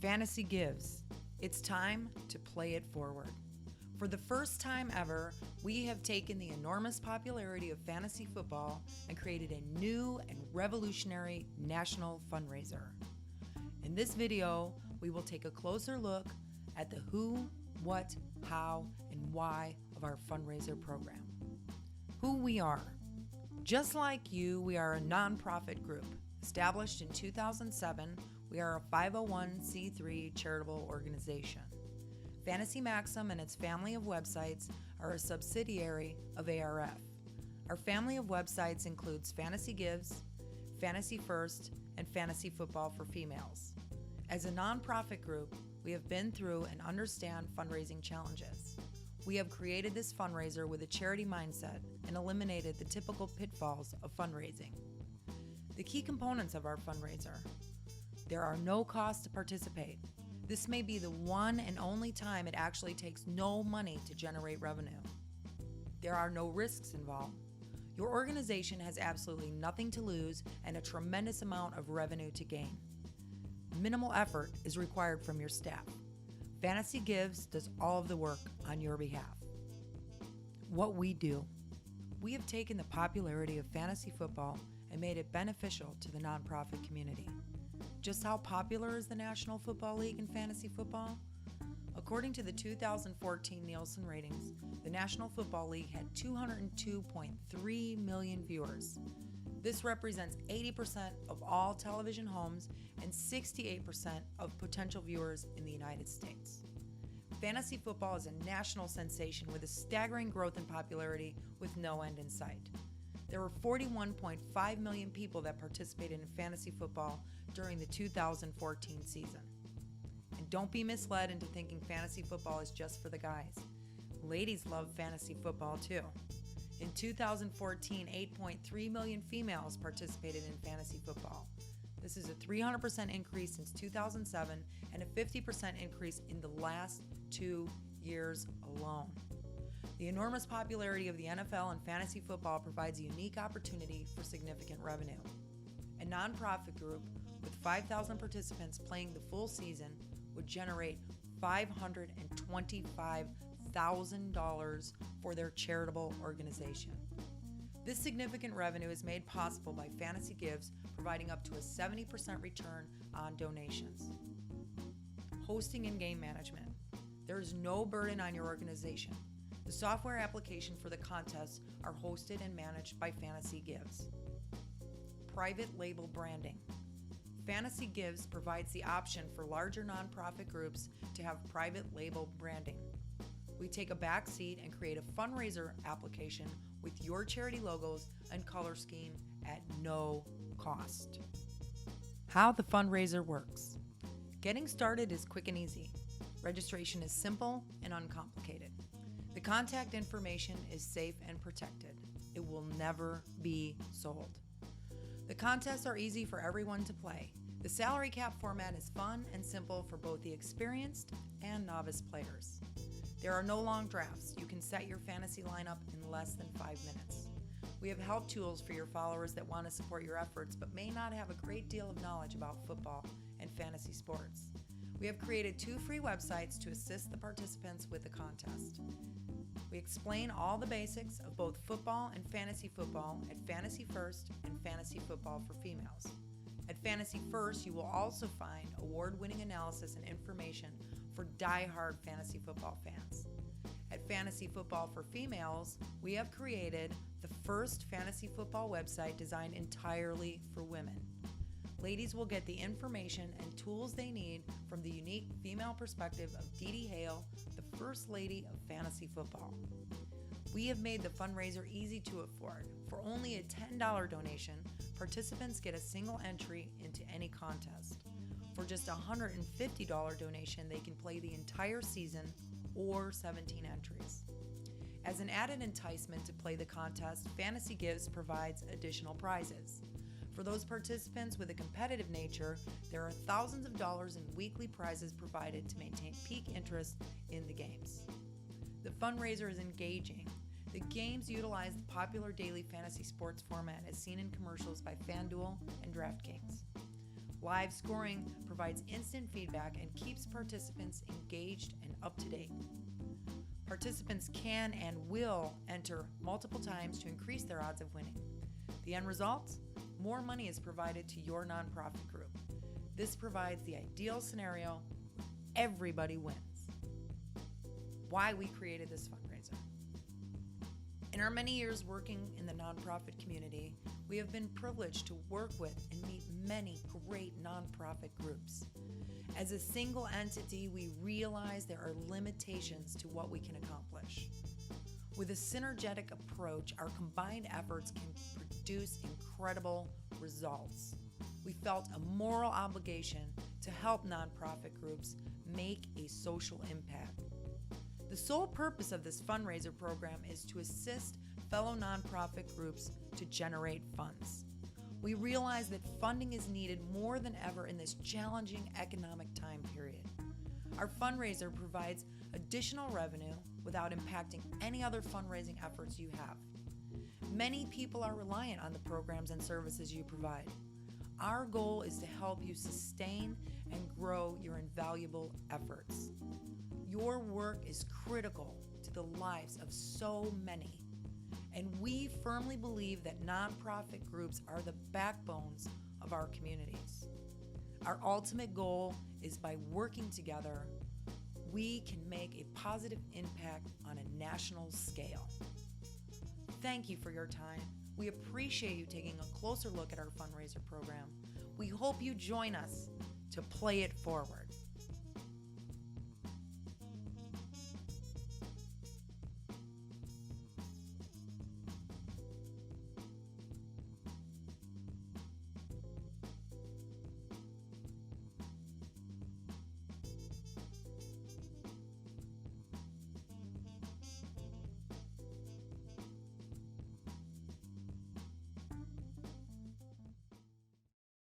Fantasy Gives. It's time to play it forward. For the first time ever, we have taken the enormous popularity of fantasy football and created a new and revolutionary national fundraiser. In this video, we will take a closer look at the who, what, how, and why of our fundraiser program. Who we are. Just like you, we are a nonprofit group. Established in 2007, we are a 501c3 charitable organization. Fantasy Maxim and its family of websites are a subsidiary of ARF. Our family of websites includes Fantasy Gives, Fantasy First, and Fantasy Football for Females. As a nonprofit group, we have been through and understand fundraising challenges. We have created this fundraiser with a charity mindset and eliminated the typical pitfalls of fundraising. The key components of our fundraiser. There are no costs to participate. This may be the one and only time it actually takes no money to generate revenue. There are no risks involved. Your organization has absolutely nothing to lose and a tremendous amount of revenue to gain. Minimal effort is required from your staff. Fantasy Gives does all of the work on your behalf. What we do. We have taken the popularity of fantasy football and made it beneficial to the nonprofit community. Just how popular is the National Football League in fantasy football? According to the 2014 Nielsen ratings, the National Football League had 202.3 million viewers. This represents 80% of all television homes and 68% of potential viewers in the United States. Fantasy football is a national sensation with a staggering growth in popularity with no end in sight. There were 41.5 million people that participated in fantasy football during the 2014 season. And don't be misled into thinking fantasy football is just for the guys. Ladies love fantasy football too. In 2014, 8.3 million females participated in fantasy football. This is a 300% increase since 2007 and a 50% increase in the last 2 years alone. The enormous popularity of the NFL and fantasy football provides a unique opportunity for significant revenue. A nonprofit group with 5,000 participants playing the full season would generate $525,000 for their charitable organization. This significant revenue is made possible by Fantasy Gives providing up to a 70% return on donations. Hosting and game management. There is no burden on your organization. The software application for the contests are hosted and managed by Fantasy Gives. Private label branding. Fantasy Gives provides the option for larger nonprofit groups to have private label branding. We take a back seat and create a fundraiser application with your charity logos and color scheme at no cost. How the fundraiser works. Getting started is quick and easy. Registration is simple and uncomplicated. The contact information is safe and protected. It will never be sold. The contests are easy for everyone to play. The salary cap format is fun and simple for both the experienced and novice players. There are no long drafts. You can set your fantasy lineup in less than 5 minutes. We have help tools for your followers that want to support your efforts but may not have a great deal of knowledge about football and fantasy sports. We have created 2 free websites to assist the participants with the contest. We explain all the basics of both football and fantasy football at Fantasy First and Fantasy Football for Females. At Fantasy First, you will also find award-winning analysis and information for die-hard fantasy football fans. At Fantasy Football for Females, we have created the first fantasy football website designed entirely for women. Ladies will get the information and tools they need from the unique female perspective of Dee Dee Hale, the First Lady of Fantasy Football. We have made the fundraiser easy to afford. For only a $10 donation, participants get a single entry into any contest. For just a $150 donation, they can play the entire season or 17 entries. As an added enticement to play the contest, Fantasy Gives provides additional prizes. For those participants with a competitive nature, there are thousands of dollars in weekly prizes provided to maintain peak interest in the games. The fundraiser is engaging. The games utilize the popular daily fantasy sports format as seen in commercials by FanDuel and DraftKings. Live scoring provides instant feedback and keeps participants engaged and up to date. Participants can and will enter multiple times to increase their odds of winning. The end result? More money is provided to your nonprofit group. This provides the ideal scenario where everybody wins. Why we created this fundraiser. In our many years working in the nonprofit community, we have been privileged to work with and meet many great nonprofit groups. As a single entity, we realize there are limitations to what we can accomplish. With a synergetic approach, our combined efforts can produce incredible results. We felt a moral obligation to help nonprofit groups make a social impact. The sole purpose of this fundraiser program is to assist fellow nonprofit groups to generate funds. We realize that funding is needed more than ever in this challenging economic time period. Our fundraiser provides additional revenue without impacting any other fundraising efforts you have. Many people are reliant on the programs and services you provide. Our goal is to help you sustain and grow your invaluable efforts. Your work is critical to the lives of so many, and we firmly believe that nonprofit groups are the backbones of our communities. Our ultimate goal is by working together, we can make a positive impact on a national scale. Thank you for your time. We appreciate you taking a closer look at our fundraiser program. We hope you join us to play it forward.